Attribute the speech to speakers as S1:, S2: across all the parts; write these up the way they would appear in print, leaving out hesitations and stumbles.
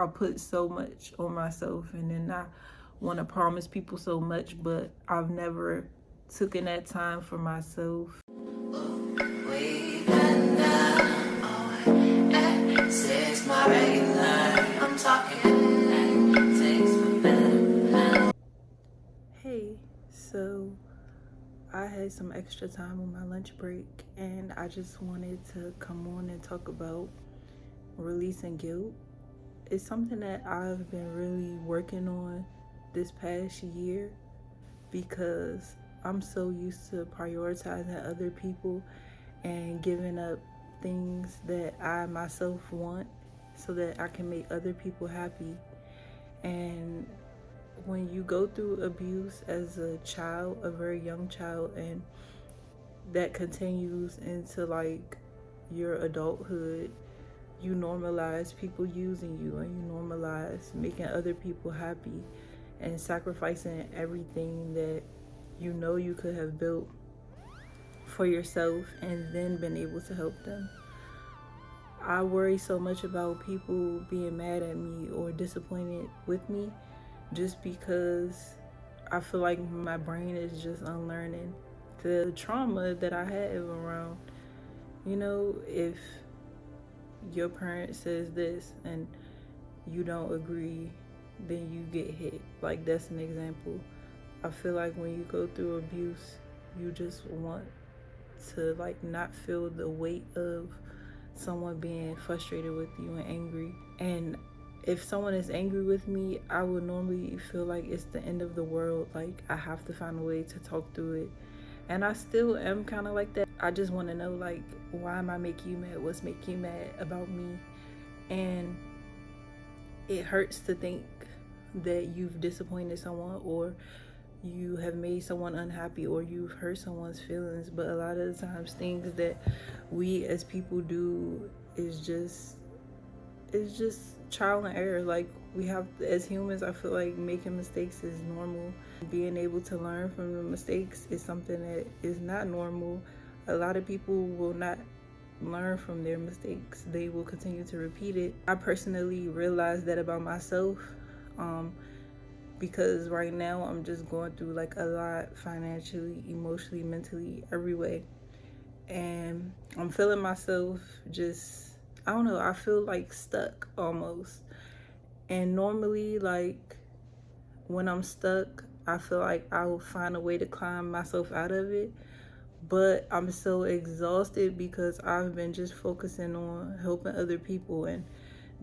S1: I put so much on myself, and then I want to promise people so much, but I've never taken that time for myself. Hey, so I had some extra time on my lunch break, and I just wanted to come on and talk about releasing guilt. It's something that I've been really working on this past year because I'm so used to prioritizing other people and giving up things that I myself want so that I can make other people happy. And when you go through abuse as a child, a very young child, and that continues into like your adulthood, you normalize people using you, and you normalize making other people happy and sacrificing everything that you know you could have built for yourself and then been able to help them. I worry so much about people being mad at me or disappointed with me just because I feel like my brain is just unlearning the trauma that I have around, if your parent says this and you don't agree, then you get hit. Like, that's an example. I feel like when you go through abuse, you just want to like not feel the weight of someone being frustrated with you and angry. And if someone is angry with me, I would normally feel like it's the end of the world. Like, I have to find a way to talk through it. And I still am kind of like that. I just want to know, like, why am I making you mad? What's making you mad about me? And it hurts to think that you've disappointed someone, or you have made someone unhappy, or you've hurt someone's feelings. But a lot of the times, things that we as people do is just trial and error. Like, we have, as humans, I feel like making mistakes is normal. Being able to learn from the mistakes is something that is not normal. A lot of people will not learn from their mistakes. They will continue to repeat it. I personally realized that about myself, because right now I'm just going through like a lot, financially, emotionally, mentally, every way. And I'm feeling myself just, I don't know, I feel like stuck almost. And normally, like, when I'm stuck, I feel like I will find a way to climb myself out of it. But I'm so exhausted because I've been just focusing on helping other people and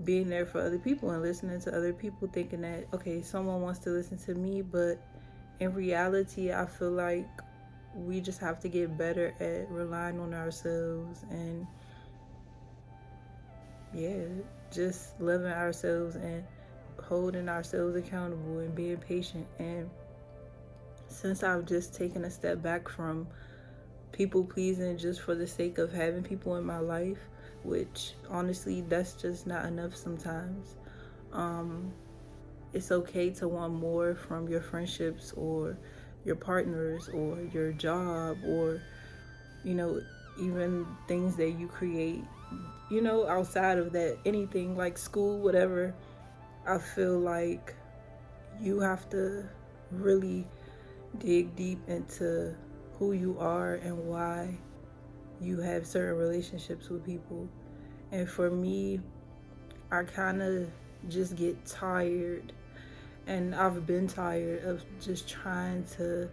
S1: being there for other people and listening to other people, thinking that, okay, someone wants to listen to me. But in reality, I feel like we just have to get better at relying on ourselves and, yeah, just loving ourselves and holding ourselves accountable and being patient. And since I've just taken a step back from people pleasing just for the sake of having people in my life, which honestly, that's just not enough sometimes. It's okay to want more from your friendships or your partners or your job, or, even things that you create, outside of that, anything like school, whatever. I feel like you have to really dig deep into who you are and why you have certain relationships with people. And for me, I kind of just get tired, and I've been tired of just trying to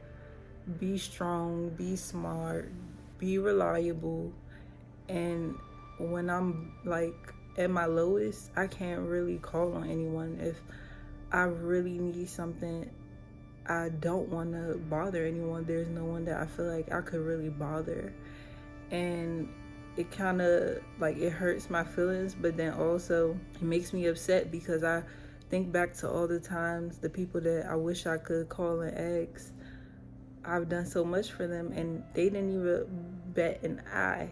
S1: be strong, be smart, be reliable. And when I'm like at my lowest, I can't really call on anyone. If I really need something, I don't want to bother anyone. There's no one that I feel like I could really bother. And it kind of like, it hurts my feelings, but then also it makes me upset because I think back to all the times, the people that I wish I could call and ask. I've done so much for them and they didn't even bat an eye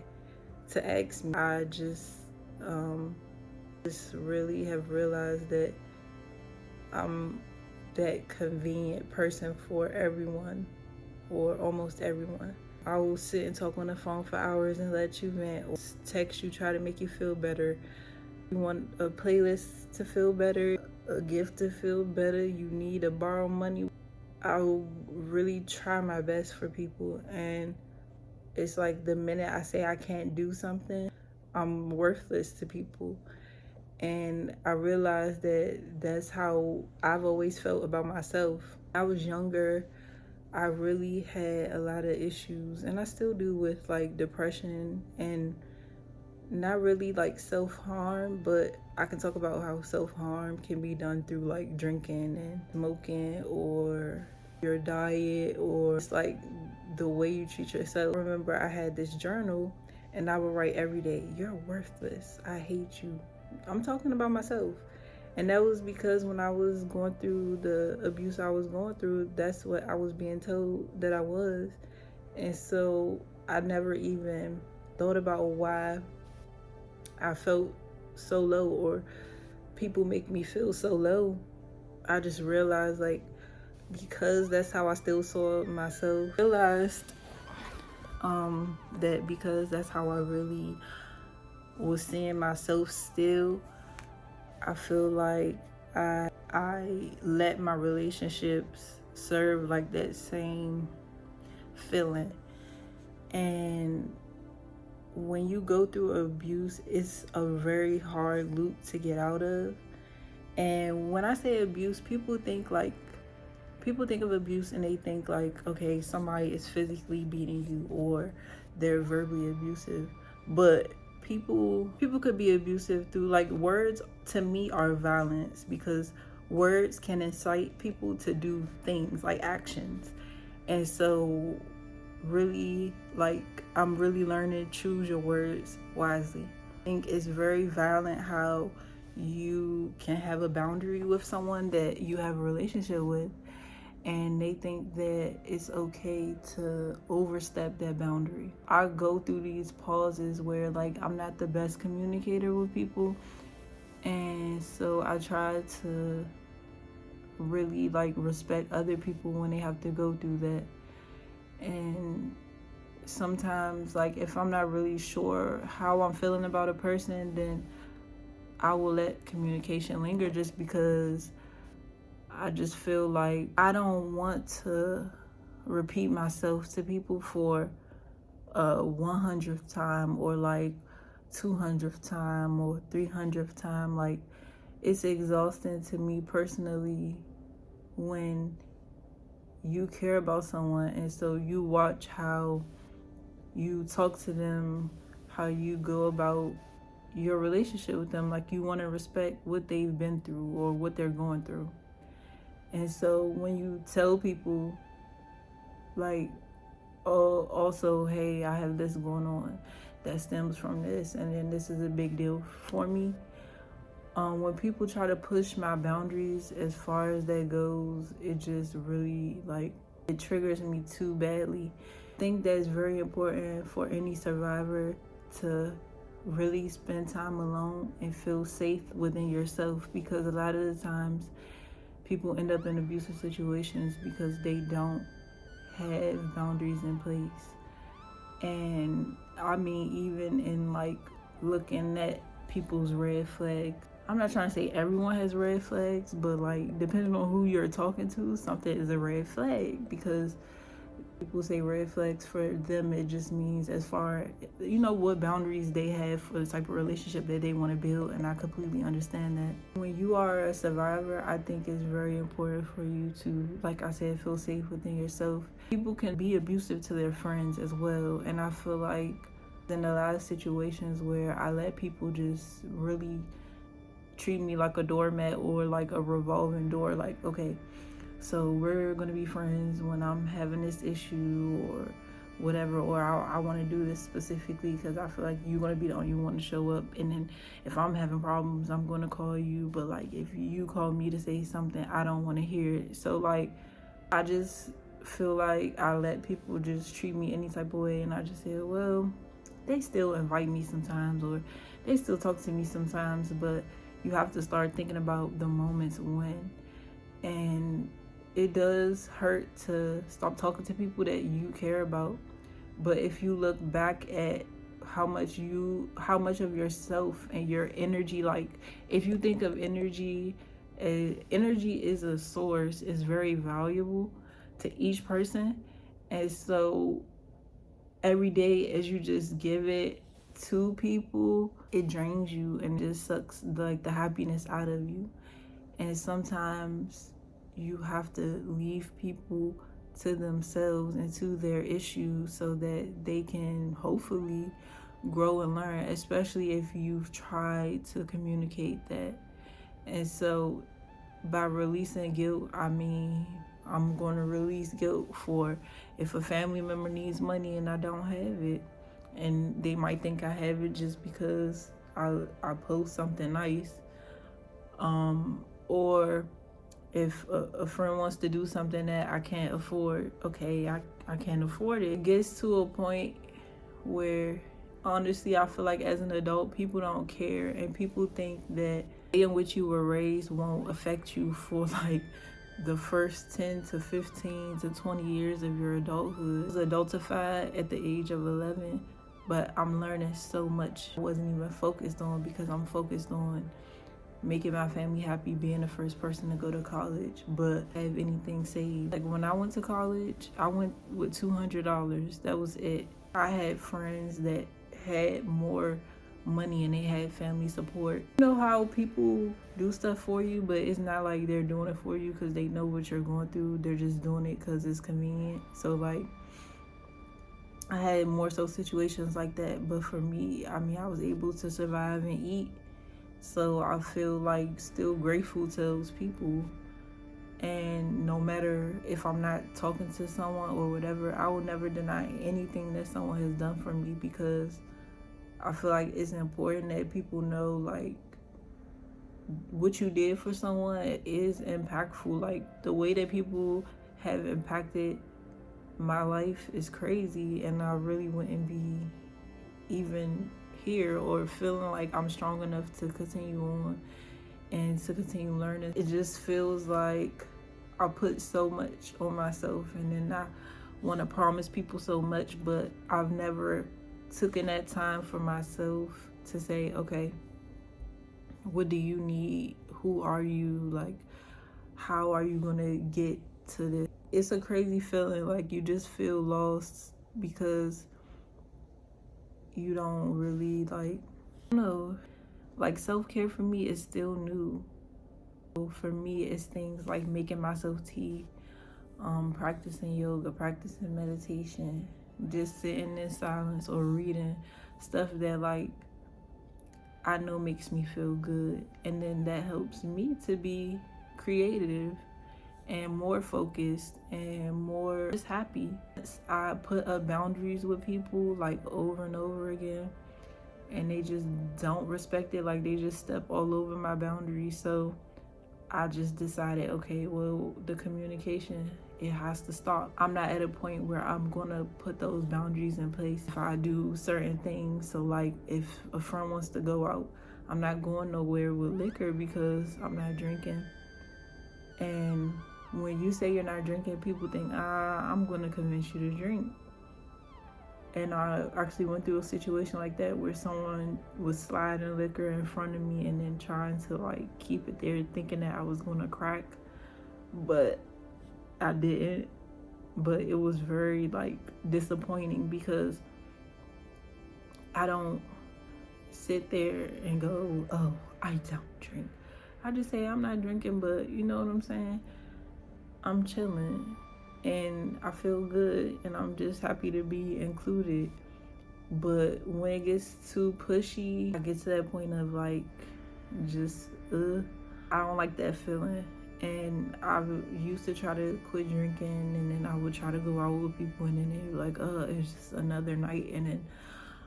S1: to ask me. I just really have realized that I'm that convenient person for everyone, or almost everyone. I will sit and talk on the phone for hours and let you vent, or text you, try to make you feel better. You want a playlist to feel better, a gift to feel better, you need to borrow money. I'll really try my best for people, and it's like the minute I say I can't do something, I'm worthless to people. And I realized that that's how I've always felt about myself. When I was younger, I really had a lot of issues, and I still do, with like depression and not really like self-harm, but I can talk about how self-harm can be done through like drinking and smoking, or your diet, or it's like the way you treat yourself. I remember I had this journal and I would write every day, "You're worthless. I hate you." I'm talking about myself. And that was because when I was going through the abuse I was going through, that's what I was being told that I was. And so I never even thought about why I felt so low, or people make me feel so low. I just realized, like, because that's how I still saw myself, realized that because that's how I really was seeing myself still, I feel like I let my relationships serve like that same feeling. And when you go through abuse, it's a very hard loop to get out of. And when I say abuse, people think of abuse and they think like, okay, somebody is physically beating you or they're verbally abusive. But people could be abusive through, like, words to me are violence, because words can incite people to do things like actions. And so really, like, I'm really learning to choose your words wisely. I think it's very violent how you can have a boundary with someone that you have a relationship with, and they think that it's okay to overstep that boundary. I go through these pauses where, like, I'm not the best communicator with people, and so I try to really, like, respect other people when they have to go through that. And sometimes, like, if I'm not really sure how I'm feeling about a person, then I will let communication linger, just because I just feel like I don't want to repeat myself to people for a 100th time, or like 200th time, or 300th time. Like, it's exhausting to me personally when you care about someone, and so you watch how you talk to them, how you go about your relationship with them. Like, you want to respect what they've been through or what they're going through. And so when you tell people, like, oh, also, hey, I have this going on that stems from this, and then this is a big deal for me. When people try to push my boundaries as far as that goes, it just really, like, it triggers me too badly. I think that's very important for any survivor to really spend time alone and feel safe within yourself, because a lot of the times people end up in abusive situations because they don't have boundaries in place. And I mean, even in, like, looking at people's red flags, I'm not trying to say everyone has red flags, but, like, depending on who you're talking to, something is a red flag. Because people say red flags, for them it just means as far, what boundaries they have for the type of relationship that they want to build. And I completely understand that. When you are a survivor, I think it's very important for you to, like I said, feel safe within yourself. People can be abusive to their friends as well, and I feel like in a lot of situations where I let people just really treat me like a doormat, or like a revolving door. Like, okay, so we're gonna be friends when I'm having this issue or whatever, or I want to do this specifically because I feel like you're gonna be the only one to show up. And then if I'm having problems, I'm gonna call you. But, like, if you call me to say something, I don't want to hear it. So, like, I just feel like I let people just treat me any type of way, and I just say, well, they still invite me sometimes, or they still talk to me sometimes, but you have to start thinking about the moments when. And it does hurt to stop talking to people that you care about. But if you look back at how much of yourself and your energy, like if you think of energy, energy is a source, is very valuable to each person. And so every day as you just give it to people, it drains you and just sucks the happiness out of you. And sometimes you have to leave people to themselves and to their issues so that they can hopefully grow and learn, especially if you've tried to communicate that. And so by releasing guilt, I mean, I'm going to release guilt for if a family member needs money and I don't have it. And they might think I have it just because I post something nice. Or if a friend wants to do something that I can't afford, okay, I can't afford it. It gets to a point where honestly I feel like as an adult people don't care, and people think that the way in which you were raised won't affect you for like the first 10 to 15 to 20 years of your adulthood. I was adultified at the age of 11, but I'm learning so much I wasn't even focused on, because I'm focused on making my family happy, being the first person to go to college, but have anything saved. Like when I went to college, I went with $200. That was it. I had friends that had more money and they had family support. You know how people do stuff for you, but it's not like they're doing it for you because they know what you're going through. They're just doing it because it's convenient. So like I had more so situations like that, but for me, I mean, I was able to survive and eat. So I feel like still grateful to those people. And no matter if I'm not talking to someone or whatever, I will never deny anything that someone has done for me, because I feel like it's important that people know like what you did for someone is impactful. Like the way that people have impacted my life is crazy, and I really wouldn't be even here or feeling like I'm strong enough to continue on and to continue learning. It just feels like I put so much on myself, and then I want to promise people so much, but I've never taken that time for myself to say, okay, what do you need? Who are you? Like, how are you gonna get to this? It's a crazy feeling. Like you just feel lost because you don't really like, I don't know, like self-care for me is still new. For me, it's things like making myself tea, practicing yoga, practicing meditation, just sitting in silence or reading stuff that like I know makes me feel good. And then that helps me to be creative and more focused and more just happy. I put up boundaries with people like over and over again, and they just don't respect it. Like they just step all over my boundaries. So I just decided, okay, well, the communication, it has to stop. I'm not at a point where I'm gonna put those boundaries in place if I do certain things. So like if a friend wants to go out, I'm not going nowhere with liquor because I'm not drinking. And when you say you're not drinking, people think, I'm gonna convince you to drink. And I actually went through a situation like that where someone was sliding liquor in front of me and then trying to like keep it there, thinking that I was gonna crack, but I didn't. But it was very like disappointing because I don't sit there and go, oh, I don't drink. I just say I'm not drinking, but you know what I'm saying? I'm chilling and I feel good and I'm just happy to be included. But when it gets too pushy, I get to that point of like just I don't like that feeling. And I used to try to quit drinking, and then I would try to go out with people, and then they were like, it's just another night, and then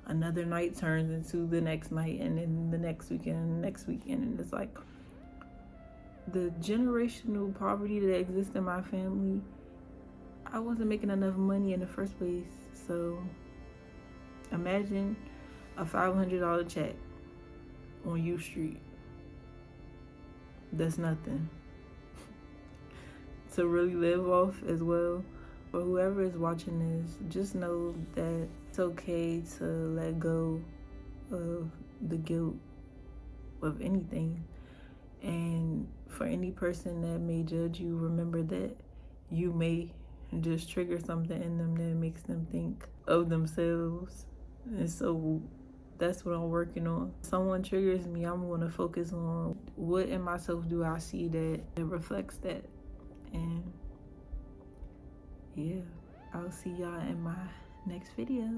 S1: another night turns into the next night, and then the next weekend, and the next weekend, and it's like the generational poverty that exists in my family. I wasn't making enough money in the first place. So imagine a $500 check on U Street. That's nothing to really live off as well. For whoever is watching this, just know that it's okay to let go of the guilt of anything. And for any person that may judge you, remember that you may just trigger something in them that makes them think of themselves. And so that's what I'm working on. If someone triggers me, I'm going to focus on what in myself do I see that reflects that. And yeah, I'll see y'all in my next video.